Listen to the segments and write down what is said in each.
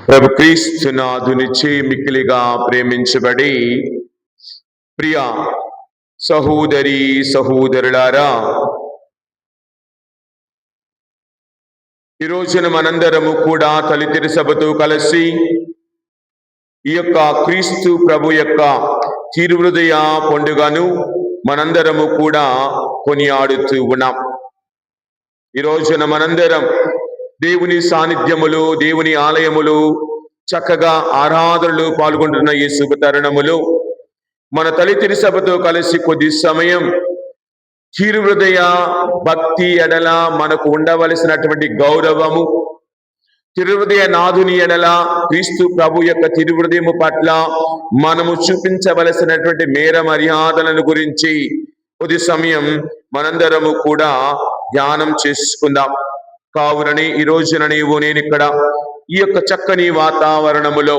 ప్రభు క్రీస్తునాథునిచే మిక్కిలిగా ప్రేమించబడి ప్రియ సహోదరి సహోదరులారా, ఈ రోజున మనందరము కూడా తల్లితిరి సభతో కలిసి ఈ యొక్క క్రీస్తు ప్రభు యొక్క తిరుహృదయ పండుగను మనందరము కూడా కొనియాడుతూ ఉన్నాం. ఈ రోజున మనందరం దేవుని సాన్నిధ్యములు, దేవుని ఆలయములు, చక్కగా ఆరాధనలు పాల్గొంటున్న ఈ శుభ తరుణములు మన తల్లితిరి సభతో కలిసి కొద్ది సమయం తిరుహృదయ భక్తి ఎడల మనకు ఉండవలసినటువంటి గౌరవము, తిరుహృదయ నాథుని ఎడల క్రీస్తు ప్రభు యొక్క తిరుహృదయము పట్ల మనము చూపించవలసినటువంటి మేర మర్యాదలను గురించి కొద్ది సమయం మనందరము కూడా ధ్యానం చేసుకుందాం. కావునని ఈ రోజున నేను ఇక్కడ ఈ యొక్క చక్కని వాతావరణములో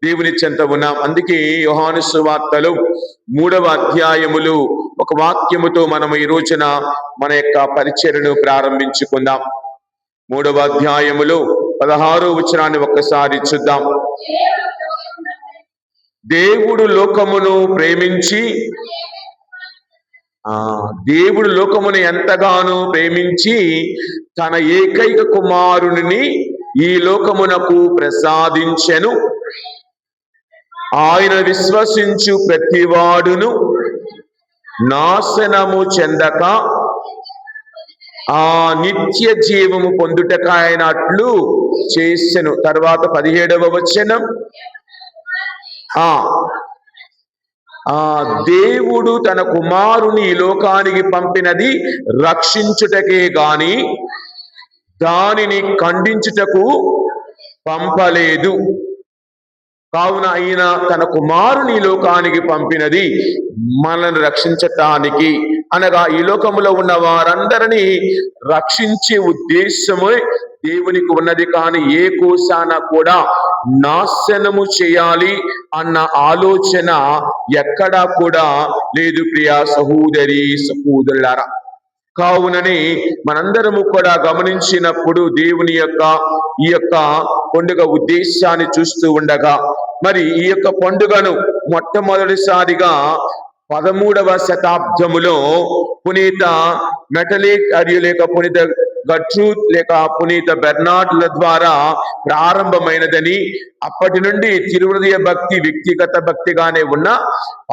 దేవుని చెంత ఉన్నాం. అందుకే యోహాను సువార్తలు 3వ అధ్యాయములు ఒక వాక్యముతో మనము ఈ రోజున మన యొక్క పరిచర్యను ప్రారంభించుకుందాం. 3వ అధ్యాయములో 16వ వచనాన్ని ఒక్కసారి చూద్దాం. దేవుడు లోకమును ప్రేమించి దేవుడు లోకమును ఎంతగానో ప్రేమించి తన ఏకైక కుమారుని ఈ లోకమునకు ప్రసాదించెను. ఆయన విశ్వసించు ప్రతివాడును నాశనము చెందక ఆ నిత్య జీవము పొందుటకు ఆయన అట్లు చేసెను. తర్వాత 17వ వచనం, దేవుడు తన కుమారుని ఈ లోకానికి పంపినది రక్షించుటకే గాని దానిని ఖండించుటకు పంపలేదు. కావున ఆయన తన కుమారుని లోకానికి పంపినది మనల్ని రక్షించటానికి, అనగా ఈ లోకములో ఉన్న వారందరినీ రక్షించే ఉద్దేశము దేవునికి ఉన్నది. కానీ ఏ కోశాన కూడా నాశనము చేయాలి అన్న ఆలోచన ఎక్కడా కూడా లేదు ప్రియా సహోదరి సహోదరులారా. కావునని మనందరము కూడా గమనించినప్పుడు దేవుని యొక్క ఈ యొక్క పండుగ ఉద్దేశాన్ని చూస్తూ ఉండగా, మరి ఈ యొక్క పండుగను మొట్టమొదటిసారిగా 13వ శతాబ్దములో పునీత మెటలిక్ మరియు లేక పునీత గట్రూడ్ లేక పునీత బెర్నార్డ్ల ద్వారా ప్రారంభమైనదని, అప్పటి నుండి తిరుహృదయ భక్తి వ్యక్తిగత భక్తిగానే ఉన్న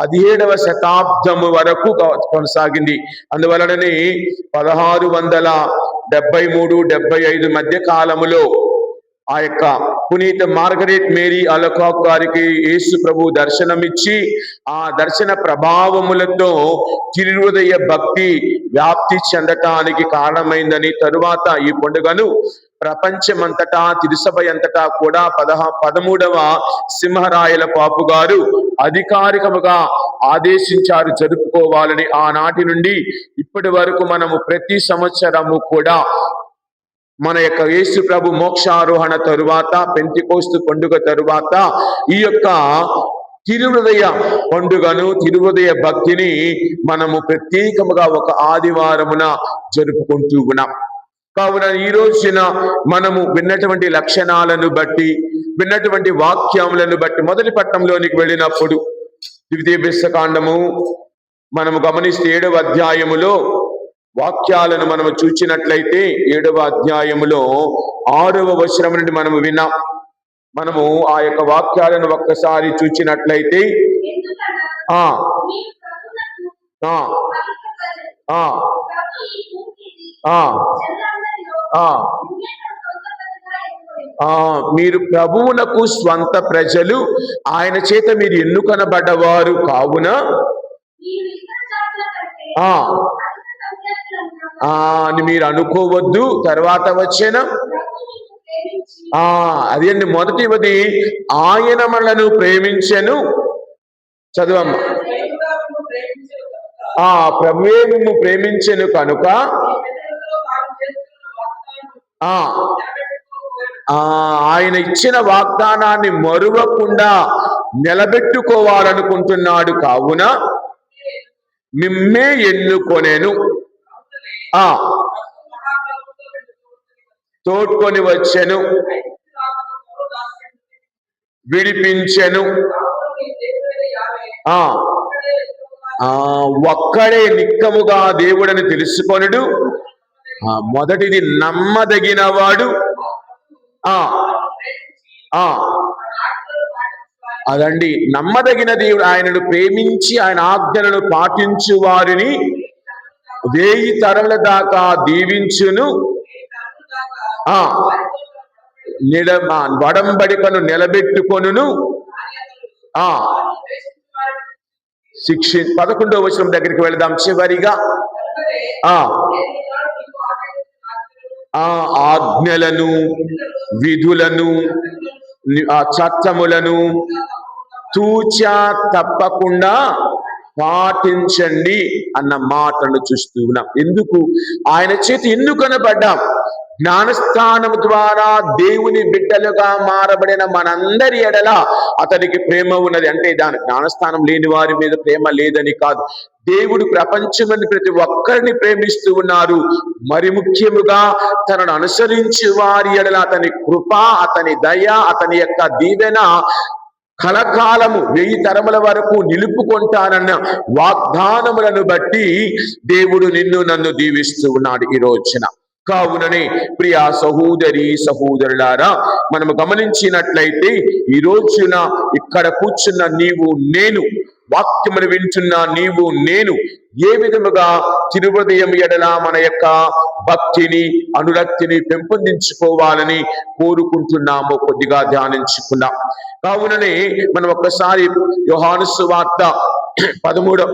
17వ శతాబ్దము వరకు కొనసాగింది. అందువలననే 1673-75 మధ్య కాలములో ఆ యొక్క పునీత మార్గరెట్ మేరీ అలకాక్ గారికి యేసు ప్రభు దర్శనమిచ్చి ఆ దర్శన ప్రభావములతో తిరుహృదయ భక్తి వ్యాప్తి చెందటానికి కారణమైందని, తరువాత ఈ పండుగను ప్రపంచమంతటా తిరుసభ అంతటా కూడా 13వ సింహరాయల పాపు గారు అధికారికముగా ఆదేశించారు జరుపుకోవాలని. ఆనాటి నుండి ఇప్పటి వరకు మనము ప్రతి సంవత్సరము కూడా మన యొక్క యేసు ప్రభు మోక్షారోహణ తరువాత, పెంతెకోస్తు పండుగ తరువాత ఈ యొక్క తిరుహృదయ పండుగను, తిరుహృదయ భక్తిని మనము ప్రత్యేకముగా ఒక ఆదివారమున జరుపుకుంటూ ఉన్నాం. కావున ఈ రోజున మనము విన్నటువంటి లక్షణాలను బట్టి, విన్నటువంటి వాక్యములను బట్టి మొదటి పట్టణంలోనికి వెళ్ళినప్పుడు ద్వితీయోపదేశకాండము మనము గమనిస్తే 7వ అధ్యాయములో వాక్యాలను మనము చూచినట్లయితే 7వ అధ్యాయములో 6వ వచనం నుండి మనము విన్నాం. మనము ఆ యొక్క వాక్యాలను ఒక్కసారి చూచినట్లయితే మీరు ప్రభువునకు స్వంత ప్రజలు, ఆయన చేత మీరు ఎన్నుకొనబడ్డవారు కావున అని మీరు అనుకోవద్దు. తర్వాత వచ్చిన అదేండి మొదటివది, ఆయన మనలను ప్రేమించెను. చదువమ్మ. ప్రభువే మిమ్ము ప్రేమించెను కనుక ఆయన ఇచ్చిన వాగ్దానాన్ని మరువకుండా నిలబెట్టుకోవాలనుకుంటున్నాడు. కావున మిమ్మే ఎన్నుకొనెను, తోడ్కొని వచ్చెను. విడిపించెను. ఆ ఒక్కడే నిక్కముగా దేవుడని తెలుసుకొనుడు. మొదటిది నమ్మదగిన వాడు. అదండి, నమ్మదగిన దేవుడు. ఆయనను ప్రేమించి ఆయన ఆజ్ఞలను పాటించు వారిని 1000 తరముల దాకా దీవించును. వడంబడికను నిలబెట్టుకొనును. 11వ వచనం దగ్గరికి వెళదాం. చివరిగా ఆజ్ఞలను, విధులను, చట్టములను తూచా తప్పకుండా పాటించండి అన్న మాటను చూస్తూ ఉన్నాం. ఎందుకు? ఆయన చేతి ఎందుకు కనబడ్డాం? జ్ఞానస్థానం ద్వారా దేవుని బిడ్డలుగా మారబడిన మనందరి ఎడల అతనికి ప్రేమ ఉన్నది. అంటే దాని జ్ఞానస్థానం లేని వారి మీద ప్రేమ లేదని కాదు. దేవుడు ప్రపంచమని ప్రతి ఒక్కరిని ప్రేమిస్తూ ఉన్నారు. మరి ముఖ్యముగా తనను అనుసరించి వారి ఎడల అతని కృప, అతని దయ, అతని యొక్క దీవెన కలకాలము 1000 తరముల వరకు నిలుపుకుంటానన్న వాగ్దానములను బట్టి దేవుడు నిన్ను నన్ను దీవిస్తూ ఉన్నాడు ఈ రోజున. కావుననే ప్రియ సహోదరి సహోదరులారా, మనము గమనించినట్లయితే ఈ రోజున ఇక్కడ కూర్చున్న నీవు నేను, వాక్యమును వింటున్న నీవు నేను ఏ విధముగా తిరుహృదయం ఎడల మన యొక్క భక్తిని, అనురక్తిని పెంపొందించుకోవాలని కోరుకుంటున్నామో కొద్దిగా ధ్యానించుకున్నాం. కావుననే మనం ఒక్కసారి యోహాను సువార్త 13వ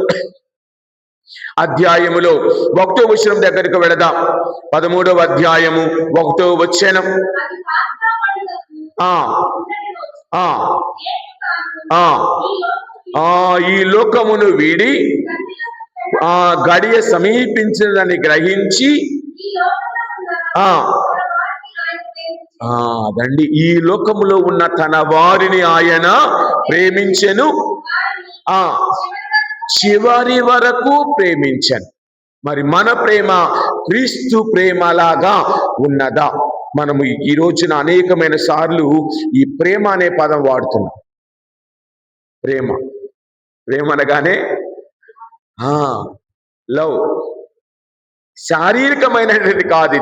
అధ్యాయములో 1వ వచనం దగ్గరికి వెళదాం. 13వ అధ్యాయము 1వ వచనం. ఈ లోకమును వీడి గడియ సమీపించిందని గ్రహించి అదండి, ఈ లోకములో ఉన్న తన వారిని ఆయన ప్రేమించెను, చివరి వరకు ప్రేమించను. మరి మన ప్రేమ క్రీస్తు ప్రేమలాగా ఉన్నదా? మనము ఈ రోజున అనేకమైన సార్లు ఈ ప్రేమ అనే పదం వాడుతున్నాం. ప్రేమ ప్రేమ అనగానే లవ్ శారీరకమైనది కాదు,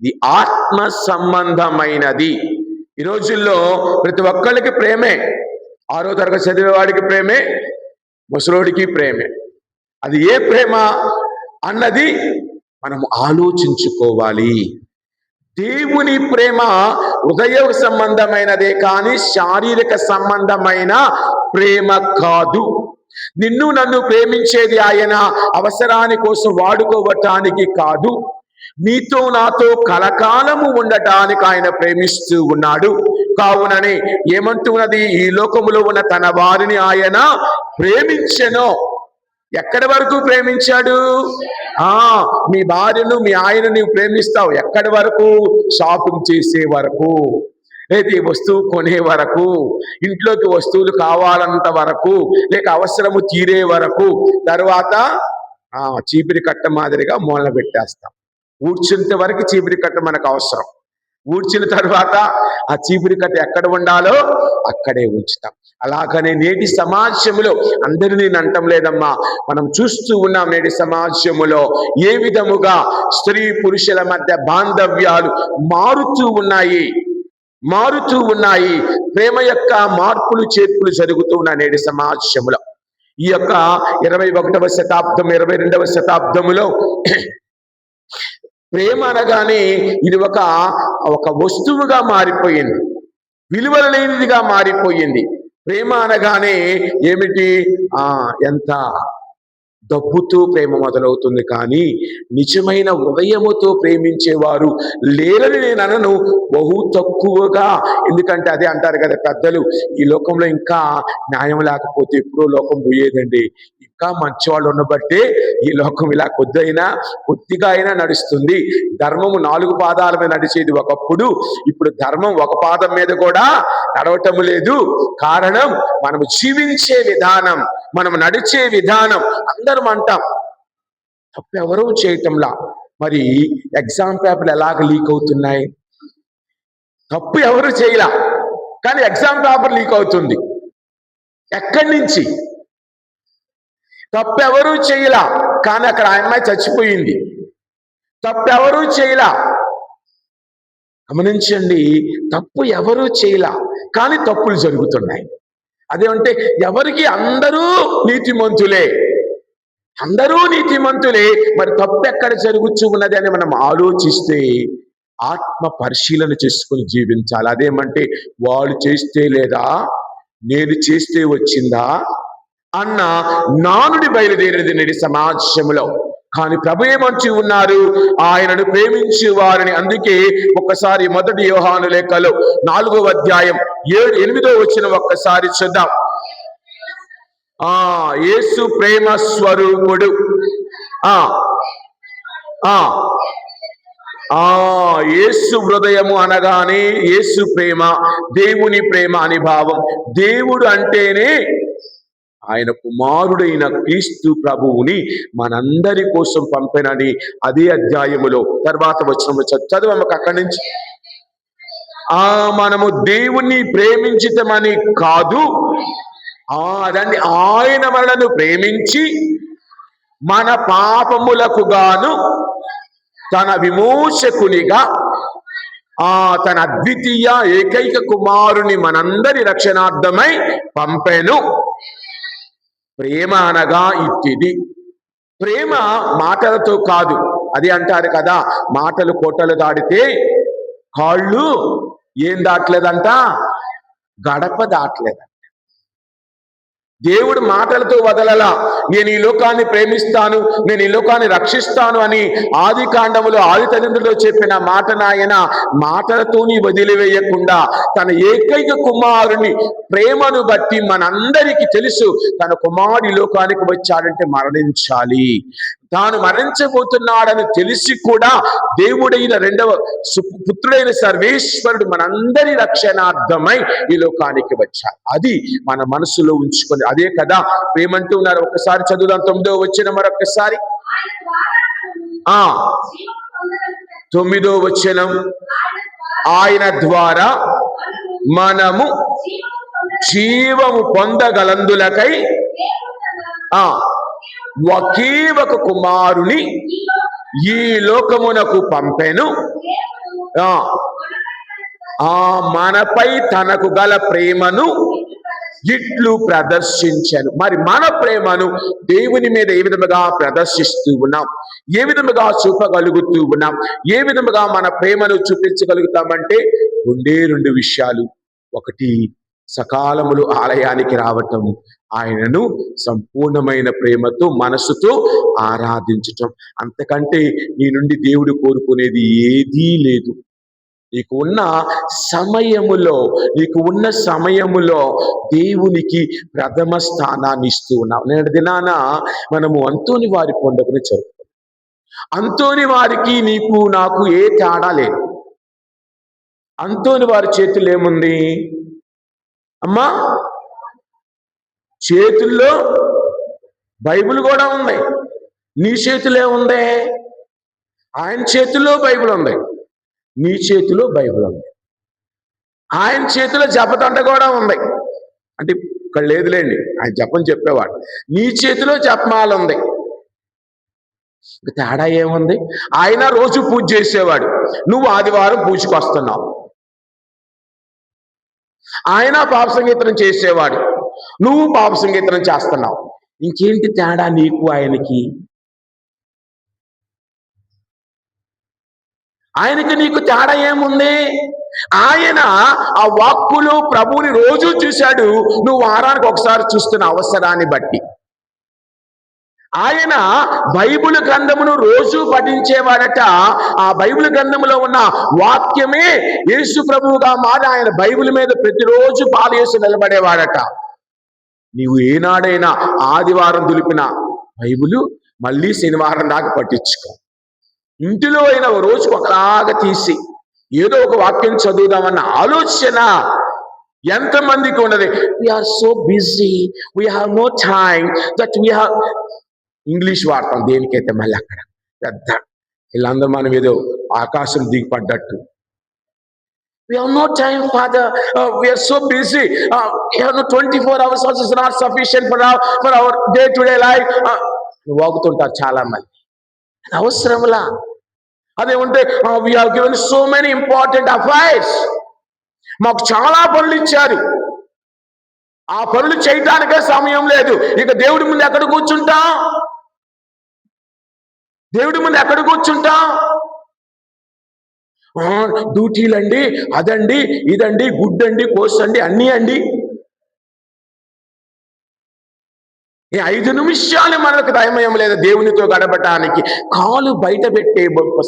ఇది ఆత్మ సంబంధమైనది. ఈ రోజుల్లో ప్రతి ఒక్కరికి ప్రేమే. 6వ తరగతి చదివేవాడికి ప్రేమే, ముసలోడికి ప్రేమే. అది ఏ ప్రేమ అన్నది మనము ఆలోచించుకోవాలి. దేవుని ప్రేమ హృదయ సంబంధమైనదే కానీ శారీరక సంబంధమైన ప్రేమ కాదు. నిన్ను నన్ను ప్రేమించేది ఆయన అవసరాని కోసం వాడుకోవటానికి కాదు, నీతో నాతో కలకాలము ఉండటానికి ఆయన ప్రేమిస్తూ ఉన్నాడు. కావుననే ఏమంటున్నది? ఈ లోకములో ఉన్న తన వారిని ఆయన ప్రేమించెను. ఎక్కడి వరకు ప్రేమించాడు? మీ భార్యను, మీ ఆయన నీవు ప్రేమిస్తావు ఎక్కడి వరకు? షాపింగ్ చేసే వరకు, లేదా వస్తువు కొనే వరకు, ఇంట్లోకి వస్తువులు కావాలంత వరకు, లేక అవసరము తీరే వరకు. తర్వాత చీపిరి కట్ట మాదిరిగా మూలన పెట్టేస్తాం. ఊడ్చేంత వరకు చీపిరి కట్ట మనకు అవసరం. ఊడ్చిన తర్వాత ఆ చీపిరి కట్ట ఎక్కడ ఉండాలో అక్కడే ఉంచుతాం. అలాగనే నేటి సమాజంలో, అందరినీ అంటం లేదమ్మా, మనం చూస్తూ ఉన్నాం నేటి సమాజంలో ఏ విధముగా స్త్రీ పురుషుల మధ్య బాంధవ్యాలు మారుతూ ఉన్నాయి. ప్రేమ యొక్క మార్పులు చేర్పులు జరుగుతూ ఉన్నాయి నేటి సమాజంలో. ఈ యొక్క 21వ శతాబ్దం 22వ శతాబ్దములో ప్రేమ అనగానే ఇది ఒక వస్తువుగా మారిపోయింది, విలువలు లేనిదిగా మారిపోయింది. ప్రేమ అనగానే ఏమిటి? ఎంత డబ్బుతో ప్రేమ మొదలవుతుంది, కానీ నిజమైన హృదయముతో ప్రేమించేవారు లేరని నేను అనను, బహు తక్కువగా. ఎందుకంటే అదే అంటారు కదా పెద్దలు, ఈ లోకంలో ఇంకా న్యాయం లేకపోతే ఎప్పుడో లోకం పోయేదండి. ఇంకా మంచివాళ్ళు ఉన్నబట్టే ఈ లోకం ఇలా కొద్దిగా అయినా నడుస్తుంది. ధర్మము 4 పాదాల మీద నడిచేది ఒకప్పుడు, ఇప్పుడు ధర్మం 1 పాదం మీద కూడా నడవటం లేదు. కారణం మనము జీవించే విధానం, మనం నడిచే విధానం. అందరం అంటాం తప్పు ఎవరూ చేయటంలా. మరి ఎగ్జామ్ పేపర్లు ఎలాగ లీక్ అవుతున్నాయి? తప్పు ఎవరు చేయలా, కానీ ఎగ్జామ్ పేపర్ లీక్ అవుతుంది. ఎక్కడి నుంచి? తప్పెవరూ చేయలా, కానీ అక్కడ ఆ అమ్మాయి చచ్చిపోయింది. తప్పెవరూ చేయలా. గమనించండి, తప్పు ఎవరూ చేయలా, కానీ తప్పులు జరుగుతున్నాయి. అదేమంటే ఎవరికి అందరూ నీతిమంతులే, అందరూ నీతిమంతులే, మరి తప్పు ఎక్కడ జరుగుతూ ఉన్నది అని మనం ఆలోచిస్తే ఆత్మ పరిశీలన చేసుకుని జీవించాలి. అదేమంటే వాళ్ళు చేస్తే లేదా నేను చేస్తే వచ్చిందా అన్న నానుడి బయలుదేరేది నేటి సమాజంలో. కానీ ప్రభు ఏమంటూ ఉన్నారు? ఆయనను ప్రేమించే వారిని. అందుకే ఒక్కసారి మొదటి యోహాను లేఖలో 4వ అధ్యాయం 7-8 వచనం ఒక్కసారి చూద్దాం. యేసు ప్రేమ స్వరూపుడు. యేసు హృదయము అనగానే యేసు ప్రేమ, దేవుని ప్రేమ అని భావం. దేవుడు అంటేనే ఆయన కుమారుడైన క్రీస్తు ప్రభువుని మనందరి కోసం పంపెనని అదే అధ్యాయములో తర్వాత వచనంలో చదవమ్మకు అక్కడి నుంచి. మనము దేవుణ్ణి ప్రేమించితమని కాదు, అదండి, ఆయన మనలను ప్రేమించి మన పాపములకు గాను తన విమోచకునిగా తన అద్వితీయ ఏకైక కుమారుని మనందరి రక్షణార్థమై పంపెను. ప్రేమ అనగా ఇట్టిది. ప్రేమ మాటలతో కాదు. అది అంటారు కదా, మాటలు కోటలు దాటితే కాళ్ళు ఏం దాటలేదంట, గడప దాటలేదంట. దేవుడు మాటలతో వదలలా. నేను ఈ లోకాన్ని ప్రేమిస్తాను, నేను ఈ లోకాన్ని రక్షిస్తాను అని ఆది కాండములో ఆది తల్లిదండ్రులు చెప్పిన మాటను ఆయన మాటలతోని వదిలివేయకుండా తన ఏకైక కుమారుని ప్రేమను బట్టి మనందరికీ తెలుసు, తన కుమారుడి లోకానికి వచ్చాడంటే మరణించాలి. తాను మరణించబోతున్నాడని తెలిసి కూడా దేవుడైన రెండవ పుత్రుడైన సర్వేశ్వరుడు మనందరి రక్షణార్థమై ఈ లోకానికి వచ్చాడు. అది మన మనసులో ఉంచుకొని, అదే కదా ప్రేమంటూ ఉన్నారు. ఒక్కసారి చదువుదాం 9వ వచనం మరొకసారి. 9వ వచనం. ఆయన ద్వారా మనము జీవము పొందగలందులకై ఒకే ఒక కుమారుని ఈ లోకమునకు పంపెను, మనపై తనకు గల ప్రేమను ఇట్లు ప్రదర్శించాను. మరి మన ప్రేమను దేవుని మీద ఏ విధముగా ప్రదర్శిస్తూ ఉన్నాం, ఏ విధముగా చూపగలుగుతూ ఉన్నాం, ఏ విధముగా మన ప్రేమను చూపించగలుగుతామంటే రెండు విషయాలు. ఒకటి, సకాలములు ఆలయానికి రావటం, ఆయనను సంపూర్ణమైన ప్రేమతో మనసుతో ఆరాధించటం. అంతకంటే నీ నుండి దేవుడు కోరుకునేది ఏదీ లేదు. నీకు ఉన్న సమయములో దేవునికి ప్రథమ స్థానాన్ని ఇస్తూ ఉన్నావు. నేటి దినాన మనము అంతోని వారి పండుగను జరుపుకుంటాం. అంతోని వారికి నీకు నాకు ఏ తేడా లేదు. అంతోని వారి చేతుల్లో ఏముంది అమ్మా? చేతుల్లో బైబిల్ కూడా ఉంది. నీ చేతిలో ఉంది. ఆయన చేతిలో బైబిల్ ఉంది, నీ చేతిలో బైబిల్ ఉంది. ఆయన చేతిలో జపదండ కూడా ఉంది. అంటే ఇక్కడ లేదులేండి, ఆయన జపం చెప్పేవాడు. నీ చేతిలో జపమాల ఉంది. తేడా ఏముంది? ఆయన రోజు పూజ చేసేవాడు, నువ్వు ఆదివారం పూజకు వస్తున్నావు. ఆయన పాప సంగీతం చేసేవాడు, నువ్వు పాప సంగీతం చేస్తున్నావు. ఇంకేంటి తేడా నీకు ఆయనకి? ఆయనకి నీకు తేడా ఏముంది? ఆయన ఆ వాక్కులు ప్రభువుని రోజు చూశాడు, నువ్వు వారానికి ఒకసారి చూస్తున్న అవసరాన్ని బట్టి. ఆయన బైబిల్ గ్రంథమును రోజు పఠించేవాడట. ఆ బైబిల్ గ్రంథములో ఉన్న వాక్యమే యేసు ప్రభువుగా మారి ఆయన బైబిల్ మీద ప్రతిరోజు పాలేసి నిలబడేవాడట. నీవు ఏనాడైనా ఆదివారం దులిపిన బైబిల్ మళ్ళీ శనివారం దాకా పట్టించుకో. ఇంటిలో అయినా రోజుకు ఒకలాగా తీసి ఏదో ఒక వాక్యం చదువుదామన్న ఆలోచన ఎంతమందికి ఉన్నది? We are so busy, we have no time that we have. English వాడతాం దేనికైతే మళ్ళీ అక్కడ పెద్ద వీళ్ళందరూ మనం ఏదో ఆకాశం దిగిపడ్డట్టు. We have no time, Father. We are so busy. We have no 24 hours also is not sufficient for our day-to-day life. వాగుతుంటారు చాలా మంది. అది అవసరంలా. అదేమంటే we have given so many important affairs. మాకు చాలా పనులు ఇచ్చారు. ఆ పనులు చేయటానికే సమయం లేదు. ఇక దేవుడి ముందు ఎక్కడ కూర్చుంటాం? దేవుడి ముందు ఎక్కడ కూర్చుంటాం? డ్యూటీలండి, అదండి, ఇదండి, గుడ్డండి, కోసండి, అన్నీ అండి. ఈ 5 నిమిషాలు మనకు దయమయం లేదు దేవునితో గడపటానికి. కాలు బయట పెట్టే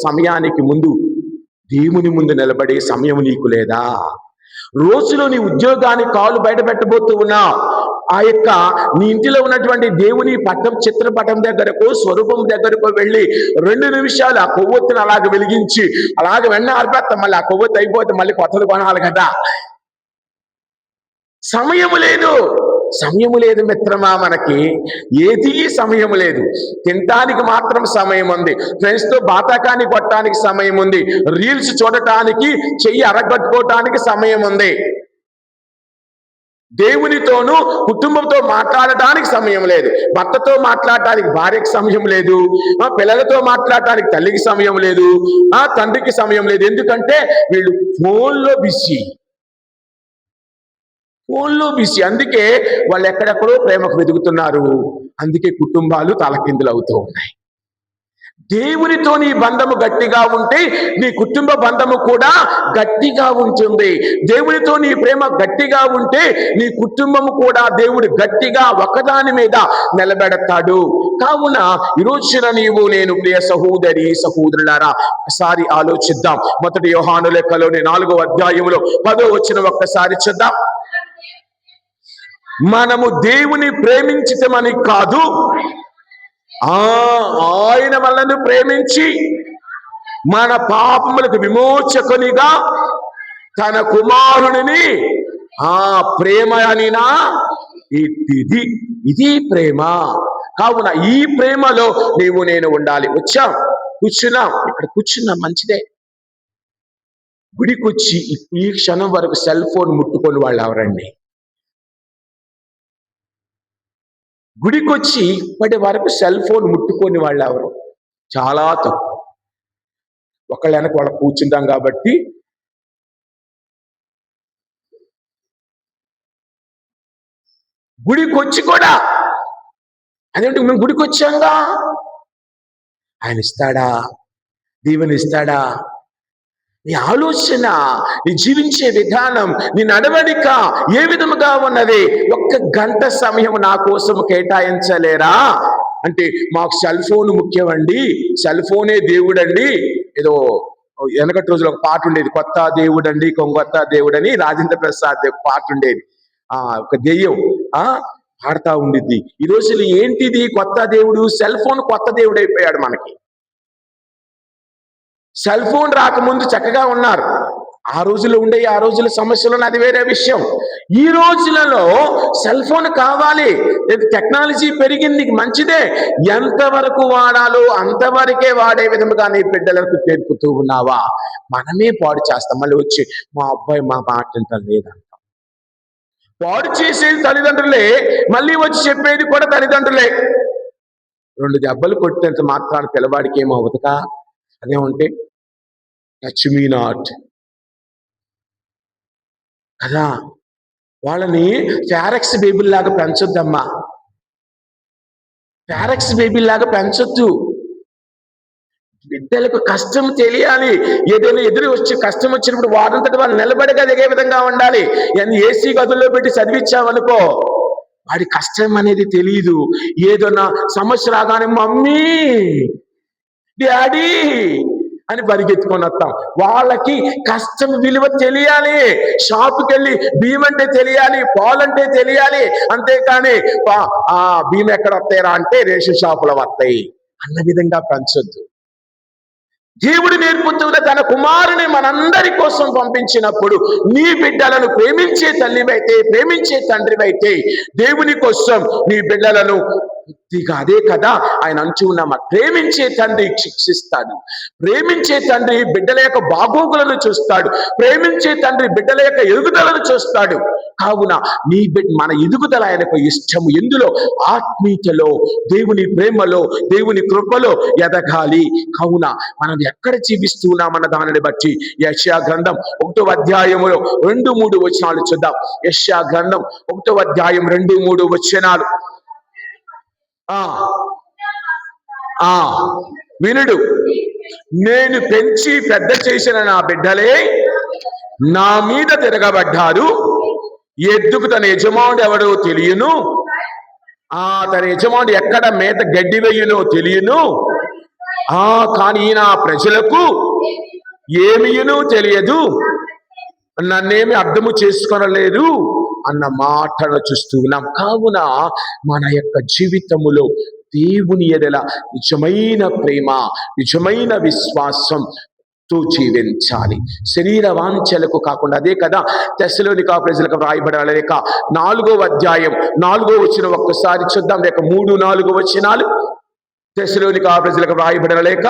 సమయానికి ముందు దేవుని ముందు నిలబడే సమయం నీకు లేదా? రోజులో నీ ఉద్యోగానికి కాలు బయట పెట్టబోతూ ఉన్నా, ఆ యొక్క నీ ఇంటిలో ఉన్నటువంటి దేవుని పటం, చిత్రపటం దగ్గరకు, స్వరూపం దగ్గరకు వెళ్ళి 2 నిమిషాలు ఆ కొవ్వొత్తుని అలాగ వెలిగించి అలాగ వెన్న ఆర్పేస్తాం. మళ్ళీ ఆ కొవ్వొత్తు అయిపోతే మళ్ళీ కొత్తది కొనాలి కదా. సమయము లేదు మిత్రమా. మనకి ఏది సమయం లేదు. తినటానికి మాత్రం సమయం ఉంది, ఫ్రెండ్స్ తో బాతాకాన్ని కొట్టడానికి సమయం ఉంది, రీల్స్ చూడటానికి, చెయ్యి అరగట్టుకోవటానికి సమయం ఉంది. దేవునితోనూ కుటుంబంతో మాట్లాడటానికి సమయం లేదు. భర్తతో మాట్లాడటానికి భార్యకి సమయం లేదు. పిల్లలతో మాట్లాడటానికి తల్లికి సమయం లేదు. తండ్రికి సమయం లేదు. ఎందుకంటే వీళ్ళు ఫోన్లో బిజీ. అందుకే వాళ్ళు ఎక్కడెక్కడో ప్రేమకు వెతుకుతున్నారు. అందుకే కుటుంబాలు తలకిందులు అవుతూ ఉన్నాయి. దేవునితో నీ బంధము గట్టిగా ఉంటే నీ కుటుంబ బంధము కూడా గట్టిగా ఉంటుంది. దేవునితో నీ ప్రేమ గట్టిగా ఉంటే నీ కుటుంబము కూడా దేవుడు గట్టిగా ఒకదాని మీద నిలబెడతాడు. కావున ఈరోజున నీవు నేను ప్రియ సహోదరి సహోదరులారా ఒకసారి ఆలోచిద్దాం. మొదటి యోహాను లెక్కలోని 4వ అధ్యాయములో 10వ వచనం ఒక్కసారి చూద్దాం. మనము దేవుని ప్రేమించటమని కాదు, ఆయన మనల్ని ప్రేమించి మన పాపములకు విమోచకునిగా తన కుమారుని ప్రేమ అనినా ఇది ప్రేమ. కావున ఈ ప్రేమలో నీవు నేను ఉండాలి. కూర్చున్నాం, ఇక్కడ కూర్చున్నాం, మంచిదే. గుడికొచ్చి ఈ క్షణం వరకు సెల్ ఫోన్ ముట్టుకొని వాళ్ళు ఎవరండి? గుడికొచ్చి ఇప్పటి వరకు సెల్ ఫోన్ ముట్టుకొని వాళ్ళు ఎవరు? చాలా తక్కువ. ఒకళ్ళ వెనక వాళ్ళ కూర్చుంటాం కాబట్టి గుడికొచ్చి కూడా అదేంటి మేము గుడికొచ్చాంగా, ఆయన ఇస్తాడా? దీవెన ఇస్తాడా? నీ ఆలోచన, నీ జీవించే విధానం, నీ నడవడిక ఏ విధముగా ఉన్నది? 1 గంట సమయం నా కోసం కేటాయించలేరా అంటే మాకు సెల్ ఫోన్ ముఖ్యమండి, సెల్ ఫోనే దేవుడండి. ఏదో వెనకటి రోజులు ఒక పాట ఉండేది, కొత్త దేవుడండి కొంగొత్త దేవుడని, రాజేంద్ర ప్రసాద్ పాట ఉండేది. ఒక దెయ్యం పాడుతూ ఉండిద్ది. ఈ రోజులు ఏంటిది కొత్త దేవుడు? సెల్ ఫోన్ కొత్త దేవుడు అయిపోయాడు మనకి. సెల్ ఫోన్ రాకముందు చక్కగా ఉన్నారు. ఆ రోజుల్లో ఉండే ఆ రోజుల సమస్యలు అది వేరే విషయం. ఈ రోజులలో సెల్ ఫోన్ కావాలి, టెక్నాలజీ పెరిగింది, మంచిదే. ఎంతవరకు వాడాలో అంతవరకే వాడే విధముగా నీ బిడ్డలకు నేర్పుతూ ఉన్నావా? మనమే పాడు చేస్తాం. మళ్ళీ వచ్చి మా అబ్బాయి మా మాట లేదంటాం. పాడు చేసేది తల్లిదండ్రులే, మళ్ళీ వచ్చి చెప్పేది కూడా తల్లిదండ్రులే. 2 దెబ్బలు కొట్టినంత మాత్రాన్ని పిల్లవాడికి ఏమవుతుందా? అదేమంటే టచ్ మీ నాట్ కదా. వాళ్ళని ఫారెక్స్ బేబీల్లాగా పెంచొద్దమ్మా, ఫారెక్స్ బేబీల్లాగా పెంచొద్దు. బిడ్డలకు కష్టం తెలియాలి. ఏదైనా ఎదురు వచ్చి కష్టం వచ్చినప్పుడు వారంతటి వాళ్ళు నిలబడగలిగే విధంగా ఉండాలి. ఏసీ గదుల్లో పెట్టి చదివించావనుకో, వాడి కష్టం అనేది తెలియదు. ఏదైనా సమస్య రాగానే మమ్మీ డాడీ అని పరిగెత్తుకొని వస్తాం. వాళ్ళకి కష్టం విలువ తెలియాలి. షాపుకి వెళ్ళి బియ్యం అంటే తెలియాలి, పాలంటే తెలియాలి. అంతేకాని బియ్యం ఎక్కడ వస్తాయరా అంటే రేషన్ షాపులో వస్తాయి అన్న విధంగా పెంచొద్దు. దేవుడు నేర్పుతున్న తన కుమారుని మనందరి కోసం పంపించినప్పుడు నీ బిడ్డలను ప్రేమించే తల్లివైతే, ప్రేమించే తండ్రివైతే దేవుని కోసం నీ బిడ్డలను బుద్ధిగా. అదే కదా ఆయన అంటూ ఉన్నామా, ప్రేమించే తండ్రి శిక్షిస్తాడు, ప్రేమించే తండ్రి బిడ్డల యొక్క బాగోగులను చూస్తాడు, ప్రేమించే తండ్రి బిడ్డల యొక్క ఎదుగుదలను చూస్తాడు. కావున మన ఎదుగుదల ఆయనకు ఇష్టము. ఎందులో? ఆత్మీయతలో, దేవుని ప్రేమలో, దేవుని కృపలో ఎదగాలి. కావున మనం ఎక్కడ జీవిస్తూ ఉన్నామన్న దానిని బట్టి యెషయా గ్రంథం 1వ అధ్యాయములో 2-3 వచనాలు చూద్దాం. యెషయా గ్రంథం 1వ అధ్యాయం 2-3 వచనాలు. వినుడు, నేను పెంచి పెద్ద చేసిన నా బిడ్డలే నా మీద తిరగబడ్డారు. ఎద్దుకు తన యజమానుడు ఎవడో తెలియను, తన యజమానుడు ఎక్కడ మేత గడ్డి వేయునో తెలియను. కానీ నా ప్రజలకు ఏమీయును తెలియదు, నన్నేమి అర్థము చేసుకొనలేదు అన్న మాటను చూస్తూ ఉన్నాం. కావున మన యొక్క జీవితములో దేవుని ఎడల నిజమైన ప్రేమ, నిజమైన విశ్వాసంతో జీవించాలి. శరీర వాంఛలకు కాకుండా. అదే కదా తెస్సలోనికా ప్రజలకు వ్రాయబడాలి. లేక 4వ అధ్యాయం 4వ వచనం ఒక్కసారి చూద్దాం. లేక 3-4 వచనాలు. తెస్సలోనికా ప్రజలకు వ్రాయబడిన లేక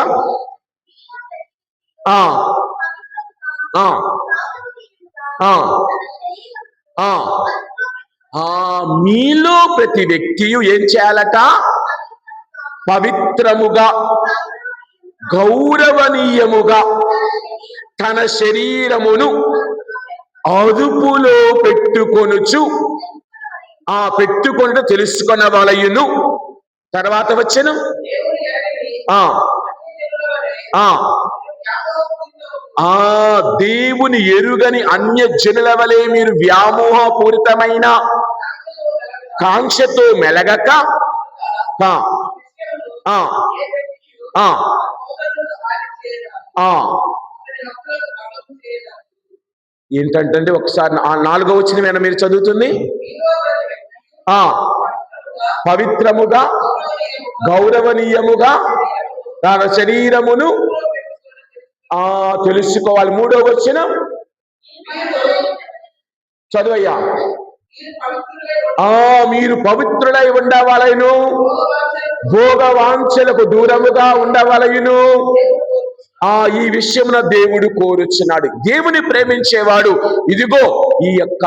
మీలో ప్రతి వ్యక్తియు ఏం చేయాలట? పవిత్రముగా, గౌరవనీయముగా తన శరీరమును అదుపులో పెట్టుకొనుచు, పెట్టుకొనుట తెలుసుకొన వలయును. తర్వాత వచ్చెను, దేవుని ఎరుగని అన్య జనుల వలె మీరు వ్యామోహపూరితమైన కాంక్షతో మెలగక, ఏంటంటే ఒకసారి 4వ వచనం మీరు చదువుతుంది. పవిత్రముగా, గౌరవనీయముగా తన శరీరమును తెలుసుకోవాలి. 3వ వచనం చదువయ్యా. మీరు పవిత్రులై ఉండవలెను, భోగవాంఛలకు దూరముగా ఉండవలెను. ఈ విషయమున దేవుడు కోరుచున్నాడు. దేవుని ప్రేమించేవాడు ఇదిగో ఈ యొక్క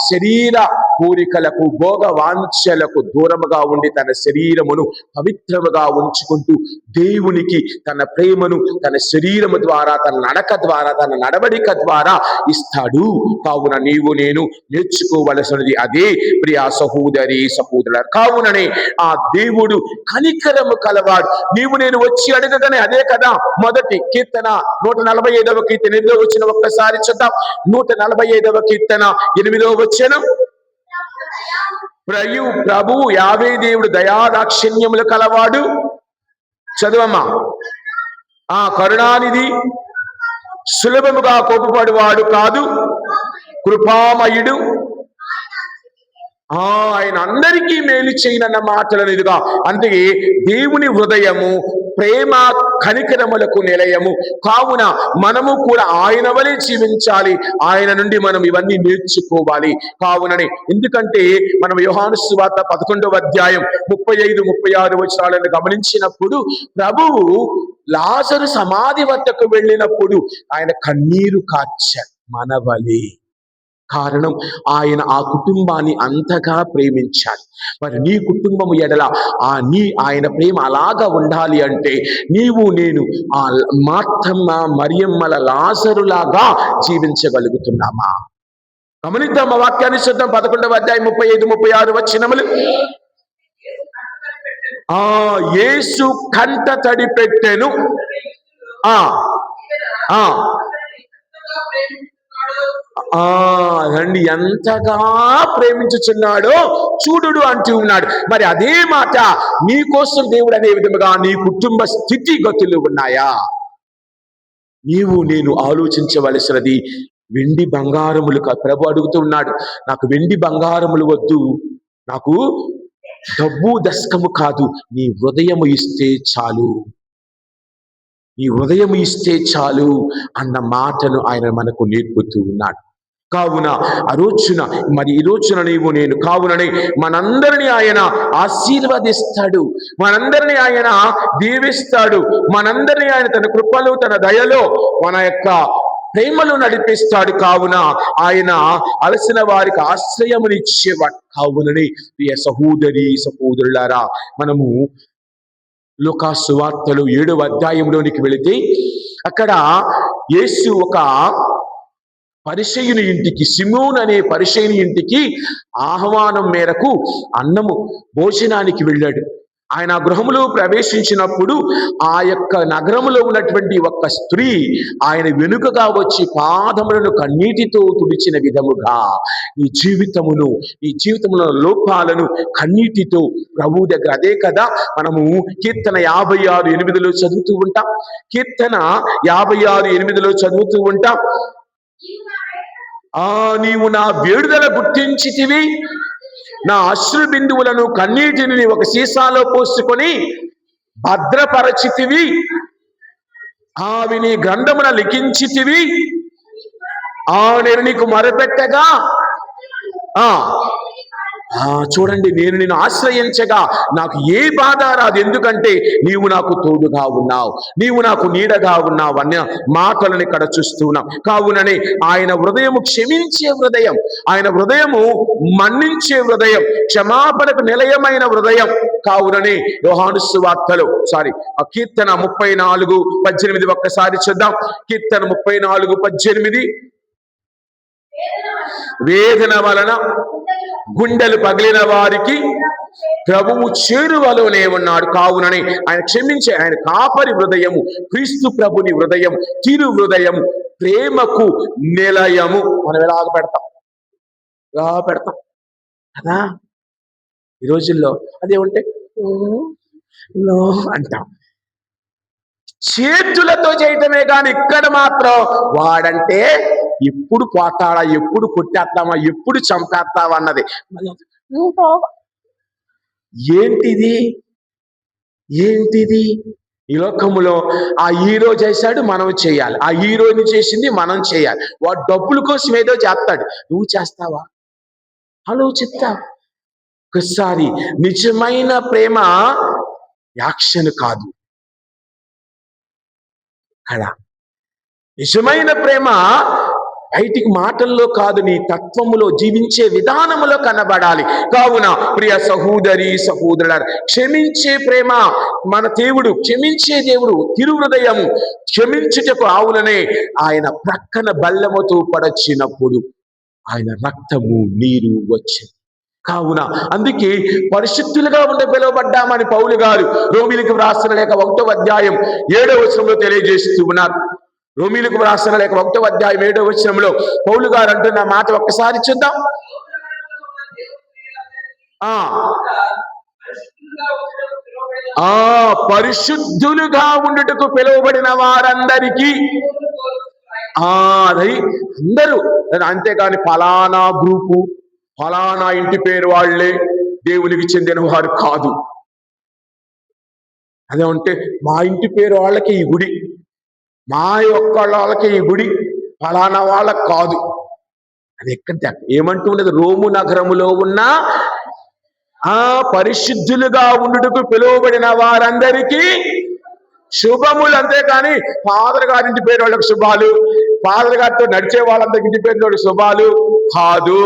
శరీర కోరికలకు, భోగ వాంఛలకు దూరముగా ఉండి తన శరీరమును పవిత్రముగా ఉంచుకుంటూ దేవునికి తన ప్రేమను తన శరీరము ద్వారా, తన నడక ద్వారా, తన నడవడిక ద్వారా ఇస్తాడు. కావున నీవు నేను నేర్చుకోవలసినది అదే ప్రియా సహోదరి సహోదరుల. కావుననే ఆ దేవుడు కనికరము కలవాడు. నీవు నేను వచ్చి అడగగానే, అదే కదా మొదటి కీర్తన 145వ కీర్తన 8వ వచనం ఒక్కసారి చూద్దాం. 145వ కీర్తన 8వ వచనం. ప్రభు యావే దేవుడు దయాదాక్షిణ్యములు కలవాడు. చదువమ్మా. కరుణానిధి, సులభముగా కోపపడువాడు కాదు, కృపామయుడు, ఆయన అందరికీ మేలు చేయనన్న మాటలను ఇదిగా. అందుకే దేవుని హృదయము ప్రేమ కనికరములకు నిలయము. కావున మనము కూడా ఆయన వలె జీవించాలి. ఆయన నుండి మనం ఇవన్నీ నేర్చుకోవాలి. కావుననే, ఎందుకంటే మనం యోహాను సువార్త 11వ అధ్యాయం 35-36 వచనాలను గమనించినప్పుడు ప్రభువు లాజరు సమాధి వద్దకు వెళ్ళినప్పుడు ఆయన కన్నీరు కార్చారు మనవలే. కారణం ఆయన ఆ కుటుంబాన్ని అంతగా ప్రేమించాలి. మరి నీ కుటుంబము ఎడల ఆయన ప్రేమ అలాగా ఉండాలి అంటే నీవు నేను ఆ మార్తమ్మ మరియమ్మల లాజరులాగా జీవించగలుగుతున్నామా? గమనిద్దాం ఆ వాక్యాన్ని చూద్దాం. 11వ అధ్యాయం 35-36 వచనములు. యేసు కంట తడి పెట్టెను. రండి, ఎంతగా ప్రేమించుచున్నాడో చూడుడు అంటూ ఉన్నాడు. మరి అదే మాట నీ కోసం దేవుడు అనే విధముగా నీ కుటుంబ స్థితిగతులు ఉన్నాయా? నీవు నేను ఆలోచించవలసినది వెండి బంగారములు కాదు. ప్రభు అడుగుతూ ఉన్నాడు, నాకు వెండి బంగారములు వద్దు, నాకు డబ్బు దశకము కాదు, నీ హృదయము ఇస్తే చాలు, నీ హృదయం ఇస్తే చాలు అన్న మాటను ఆయన మనకు నేర్పుతూ ఉన్నాడు. కావున ఈ రోజున నీవు నేను కావునని మనందరినీ ఆయన ఆశీర్వదిస్తాడు, మనందరినీ ఆయన దీవిస్తాడు, మనందరినీ ఆయన తన కృపలో తన దయలో మన యొక్క ప్రేమలు నడిపిస్తాడు. కావున ఆయన అలసిన వారికి ఆశ్రయమునిచ్చేవాడు. కావునని ప్రియ సహోదరి సహోదరులారా, మనము లూకా సువార్తలు 7వ అధ్యాయంలోనికి వెళితే అక్కడ యేసు ఒక పరిసయ్యుని ఇంటికి, సిమోన్ అనే పరిసయ్యుని ఇంటికి ఆహ్వానం మేరకు భోజనానికి వెళ్ళాడు. ఆయన గృహములో ప్రవేశించినప్పుడు ఆ యొక్క నగరములో ఉన్నటువంటి ఒక స్త్రీ ఆయన వెనుకగా వచ్చి పాదములను కన్నీటితో తుడిచిన విధముగా ఈ జీవితములో లోపాలను కన్నీటితో ప్రభు దగ్గర, అదే కదా మనము కీర్తన 56:8 చదువుతూ ఉంటాం. కీర్తన 56:8 చదువుతూ ఉంటాం. నీవు నా వేడుదల గుర్తించితివి, నా అశ్రు బిందువులను కన్నీటిని ఒక సీసాలో పోసుకొని భద్రపరచితివి, అవి నీ గ్రంథమున లిఖించితివి. నేను నీకు మొరపెట్టగా చూడండి, నేను నిన్ను ఆశ్రయించగా నాకు ఏ బాధ రాదు, ఎందుకంటే నీవు నాకు తోడుగా ఉన్నావు, నీవు నాకు నీడగా ఉన్నావు అన్న మాటలను ఇక్కడ చూస్తున్నాం. కావుననే ఆయన హృదయము క్షమించే హృదయం, ఆయన హృదయము మన్నించే హృదయం, క్షమాపణకు నిలయమైన హృదయం. కావుననే యోహాను సువార్తలో కీర్తన 34:18 ఒక్కసారి చూద్దాం. కీర్తన 34:18 వేదన వలన గుండెలు పగిలిన వారికి ప్రభువు చేరువలోనే ఉన్నాడు. కావునని ఆయన క్షమించే ఆయన కాపరి హృదయము, క్రీస్తు ప్రభుని హృదయం, తిరు హృదయము, ప్రేమకు నిలయము. మనం ఎలా పెడతాం కదా ఈ రోజుల్లో, అదేమంటే అంటాం, చేతులతో చేయటమే కానీ ఇక్కడ మాత్రం వాడంటే ఎప్పుడు పోతాడా, ఎప్పుడు కొట్టేస్తామా, ఎప్పుడు చంపేస్తావా అన్నది. ఏంటిది ఈ లోకములో ఆ హీరో చేశాడు, మనం చేయాలి, ఆ హీరోని చేసింది మనం చేయాలి. వాడు డబ్బుల కోసం ఏదో చేస్తాడు, నువ్వు చేస్తావా? ఆలోచిస్తా ఒకసారి. నిజమైన ప్రేమ యాక్షన్ కాదు, కదా. నిజమైన ప్రేమ బయటికి మాటల్లో కాదు, నీ తత్వములో, జీవించే విధానములో కనబడాలి. కావున ప్రియ సహోదరి సహోదరులారా, క్షమించే ప్రేమ మన దేవుడు, క్షమించే దేవుడు, తిరుహృదయము, క్షమించుటకు ఆవులనే ఆయన ప్రక్కన బల్లెముతో పడచ్చినప్పుడు ఆయన రక్తము నీరు వచ్చింది. కావున అందుకే పరిశుద్ధులుగా ఉండే పిలువబడ్డామని పౌలు గారు రోమీయులకు వ్రాసిన లేఖ 1వ అధ్యాయం 7వ వచనంలో తెలియజేస్తూ ఉన్నారు. రోమీయులకు వ్రాసిన లేఖ 1వ అధ్యాయం 7వ వచనంలో పౌలు గారు అంటున్న మాట ఒక్కసారి చూద్దాం. పరిశుద్ధులుగా ఉండుటకు పిలువబడిన వారందరికీ, అది అందరూ, అంతేకాని ఫలానా గ్రూపు, ఫలానా ఇంటి పేరు వాళ్లే దేవునికి చెందిన వారు కాదు. అదే ఉంటే మా ఇంటి పేరు వాళ్ళకి ఈ గుడి, మా యొక్క వాళ్ళకి ఈ గుడి, ఫలానా వాళ్ళకి కాదు. అది ఎక్కడ ఏమంటున్నది? రోము నగరములో ఉన్న పరిశుద్ధులుగా ఉండుటకు పిలువబడిన వారందరికీ శుభములు. అంతేకాని ఫాదర్ గారింటి పేరు వాళ్ళకి శుభాలు, ఫాదర్ గారితో నడిచే వాళ్ళందరికి ఇంటి పేరు వాళ్ళకి శుభాలు కాదు.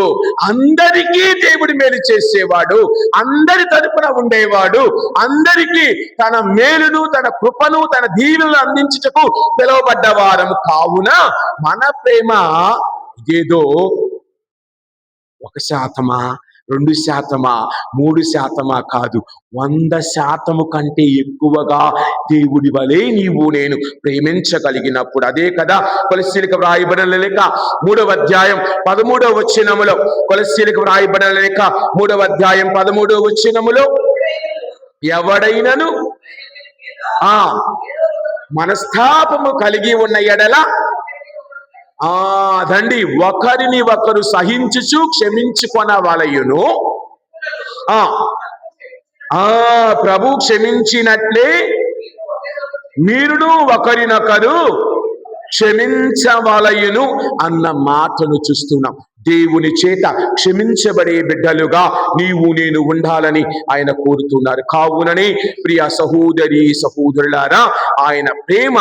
అందరికీ దేవుడి మేలు చేసేవాడు, అందరి తరపున ఉండేవాడు, అందరికీ తన మేలును, తన కృపను, తన దీవెనలు అందించుటకు పిలువబడ్డ వారము. కావున మన ప్రేమ ఇదేదో 1%, 2%, 3% కాదు, 100% కంటే ఎక్కువగా దేవుడి వలె నీవు నేను ప్రేమించగలిగినప్పుడు. అదే కదా కొలస్సీలకు వ్రాయబడిన లేఖ 3వ అధ్యాయం 13వ వచనములో, కొలస్సీలకు వ్రాయబడిన లేఖ 3వ అధ్యాయం 13వ వచనములో, ఎవడైనను మనస్తాపము కలిగి ఉన్న ఎడల అదండి ఒకరిని ఒకరు సహించుచు క్షమించుకొనవలయును. ప్రభు క్షమించినట్లే మీరును ఒకరినొకరు క్షమించవలయును అన్న మాటను చూస్తున్నాం. దేవుని చేత క్షమించబడే బిడ్డలుగా నీవు నేను ఉండాలని ఆయన కోరుతున్నారు. కావునని ప్రియ సహోదరి సహోదరులారా, ఆయన ప్రేమ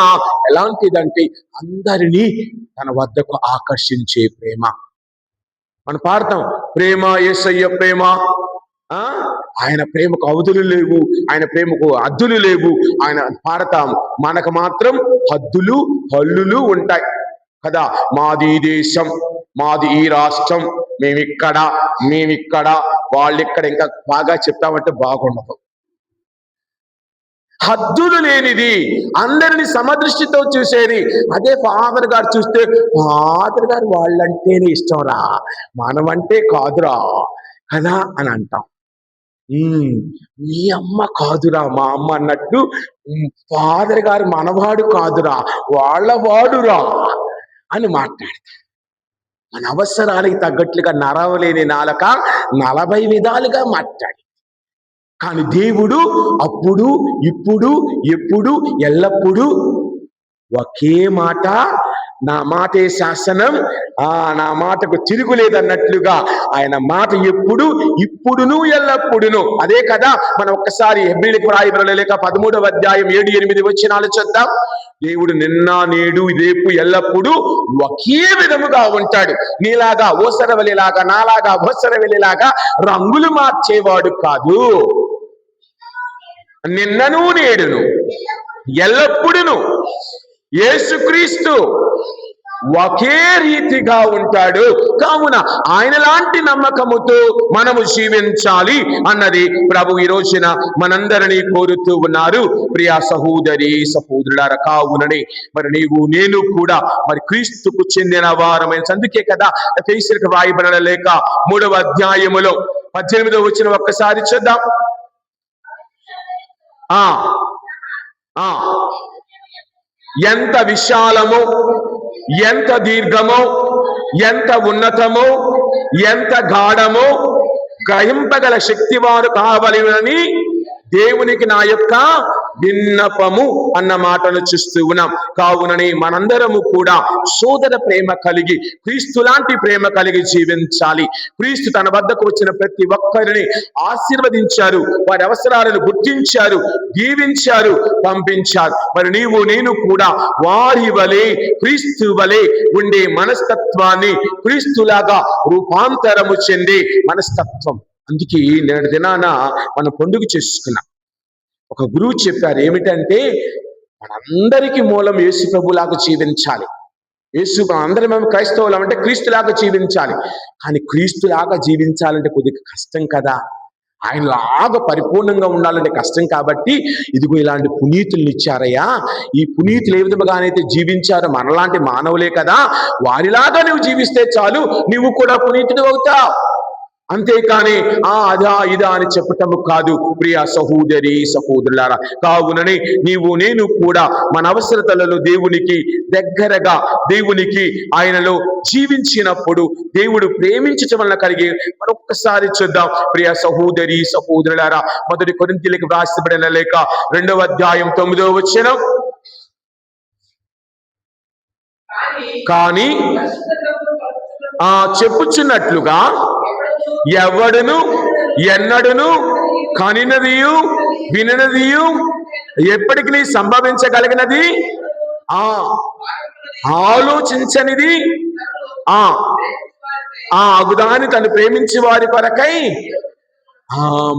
ఎలాంటిదంటే అందరినీ తన వద్దకు ఆకర్షించే ప్రేమ. మనం పాడతాం, ప్రేమ యేసయ్య ప్రేమ. ఆయన ప్రేమకు అవధులు లేవు, ఆయన ప్రేమకు హద్దులు లేవు. ఆయన పాడతాం, మనకు మాత్రం హద్దులు హల్లులు ఉంటాయి కదా. మాది దేశం, మాది ఈ రాష్ట్రం, మేమిక్కడ వాళ్ళిక్కడ. ఇంకా బాగా చెప్తామంటే బాగుండదు. హద్దులు లేనిది, అందరిని సమదృష్టితో చూసేది. అదే ఫాదర్ గారు చూస్తే, ఫాదర్ గారు వాళ్ళంటేనే ఇష్టం రా, మనమంటే కాదురా కదా అని అంటాం. మీ అమ్మ కాదురా మా అమ్మ అన్నట్టు, ఫాదర్ గారు మనవాడు కాదురా, వాళ్ళవాడురా అని మాట్లాడతాం. మన అవసరానికి తగ్గట్లుగా నరవలేని నాలక 40 విధాలుగా మాట్లాడి. కానీ దేవుడు అప్పుడు, ఇప్పుడు, ఎప్పుడు, ఎల్లప్పుడూ ఒకే మాట, నా మాటే శాసనం, నా మాటకు తిరుగులేదన్నట్లుగా ఆయన మాట ఎప్పుడు, ఇప్పుడును, ఎల్లప్పుడును. అదే కదా. మనం ఒక్కసారి హెబ్రీయులకు రాయబడిన లేఖ 13వ అధ్యాయం 7-8 వచనాలు చూద్దాం. దేవుడు నిన్న నేడు రేపు ఎల్లప్పుడూ ఒకే విధముగా ఉంటాడు. నీలాగా ఓసరవెల్లిలాగా, నాలాగా ఓసరవెల్లిలాగా రంగులు మార్చేవాడు కాదు. నిన్నను నేడును ఎల్లప్పుడును యేసుక్రీస్తు ఒకే రీతిగా ఉంటాడు. కావున ఆయన లాంటి నమ్మకముతో మనము జీవించాలి అన్నది ప్రభు ఈ రోజున మనందరినీ కోరుతూ ఉన్నారు. ప్రియా సహోదరి సహోదరులారా, కావునని మరి నీవు నేను కూడా మరి క్రీస్తుకు చెందిన వారమైన, అందుకే కదా ఎఫెసీయులకు రాయబడిన లేఖ 3వ అధ్యాయములో 18వ వచనం ఒక్కసారి చూద్దాం. ఎంత విశాలమో, ఎంత దీర్ఘమో, ఎంత ఉన్నతమో, ఎంత గాఢమో గ్రహింపగల శక్తి వారు కావలెనని దేవునికి నా యొక్క విన్నపము అన్న మాటను చూస్తూ ఉన్నాం. కావునని మనందరము కూడా సోదర ప్రేమ కలిగి, క్రీస్తు లాంటి ప్రేమ కలిగి జీవించాలి. క్రీస్తు తన వద్దకు వచ్చిన ప్రతి ఒక్కరిని ఆశీర్వదించారు, వారి అవసరాలను గుర్తించారు, దీవించారు, పంపించారు. మరి నీవు నేను కూడా వారి వలె, క్రీస్తు వలె ఉండే మనస్తత్వాన్ని, క్రీస్తులాగా రూపాంతరము చెందే మనస్తత్వం. అందుకే నేటి దినాన మనం పండుగ చేసుకున్నాం. ఒక గురువు చెప్పారు ఏమిటంటే, మనందరికీ మూలం యేసు ప్రభులాగా జీవించాలి. అందరం మేము క్రైస్తవులం అంటే క్రీస్తులాగా జీవించాలి. కానీ క్రీస్తులాగా జీవించాలంటే కొద్దిగా కష్టం కదా. ఆయనలాగా పరిపూర్ణంగా ఉండాలంటే కష్టం. కాబట్టి ఇదిగో ఇలాంటి పునీతుల్ని ఇచ్చారయ్యా. ఈ పునీతులు ఏ విధముగానైతే జీవించారో మనలాంటి మానవులే కదా, వారిలాగా నువ్వు జీవిస్తే చాలు, నువ్వు కూడా పునీతుడు అవుతావు. అంతేకాని అదా ఇదా అని చెప్పటము కాదు. ప్రియ సహోదరి సహోదరులారా, కావునని నీవు నేను కూడా మన అవసరతలలో దేవునికి దగ్గరగా, దేవునికి ఆయనలో జీవించినప్పుడు దేవుడు ప్రేమించటం వలన కలిగి మరొక్కసారి చూద్దాం. ప్రియ సహోదరి సహోదరులారా, 1 కొరింథీయులకు వ్రాసబడిన లేఖ 2వ అధ్యాయం 9వ వచనం. కానీ చెప్పుచున్నట్లుగా ఎవడును ఎన్నడును కనినదియు విననదియు ఎప్పటికీ సంభవించగలిగినది, ఆలోచించనిది అగుదాన్ని తను ప్రేమించి వారి కొరకై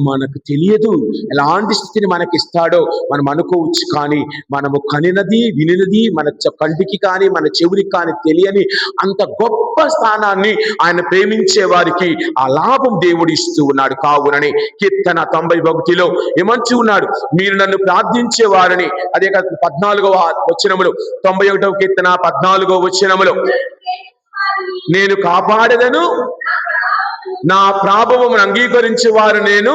మనకు తెలియదు. ఎలాంటి స్థితిని మనకిస్తాడో మనం అనుకోవచ్చు. కానీ మనము కనినది వినినది మన కంటికి కానీ మన చెవునికి కానీ తెలియని అంత గొప్ప స్థానాన్ని ఆయన ప్రేమించే వారికి ఆ లాభం దేవుడు ఇస్తూ ఉన్నాడు. కావునని కీర్తన 91లో ఏమంటూ ఉన్నాడు, మీరు నన్ను ప్రార్థించే వారిని, అదే 14వ వచనములో, 91వ కీర్తన 14వ వచనములో, నేను కాపాడదను, నా ప్రాభవమును అంగీకరించే వారు నేను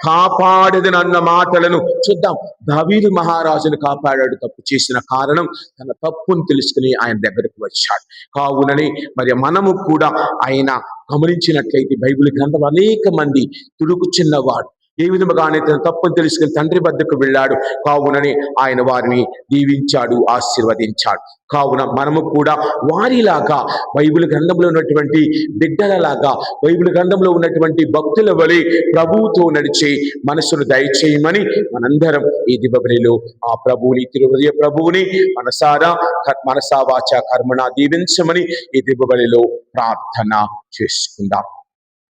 కాపాడేదని అన్న మాటలను చూద్దాం. దావీదు మహారాజును కాపాడాడు. తప్పు చేసిన కారణం తన తప్పును తెలుసుకుని ఆయన దగ్గరకు వచ్చాడు. కావునని మరి మనము కూడా ఆయన గమనించినట్లయితే బైబిల్ గ్రంథం అనేక మంది తుడుకు చిన్నవాడు, ఏ విధముగానే తన తప్పును తెలుసుకుని తండ్రి వద్దకు వెళ్ళాడు. కావునని ఆయన వారిని దీవించాడు, ఆశీర్వదించాడు. కావున మనము కూడా వారిలాగా బైబిల్ గ్రంథంలో ఉన్నటువంటి బిడ్డలలాగా, బైబిల్ గ్రంథంలో ఉన్నటువంటి భక్తుల వలె ప్రభువుతో నడిచే మనసును దయచేయమని మనందరం ఈ దివ్యబలిలో ఆ ప్రభువుని, తిరుహృదయ ప్రభువుని మనసా వాచా కర్మణ దీవించమని ఈ దివ్యబలిలో ప్రార్థన చేసుకుందాం.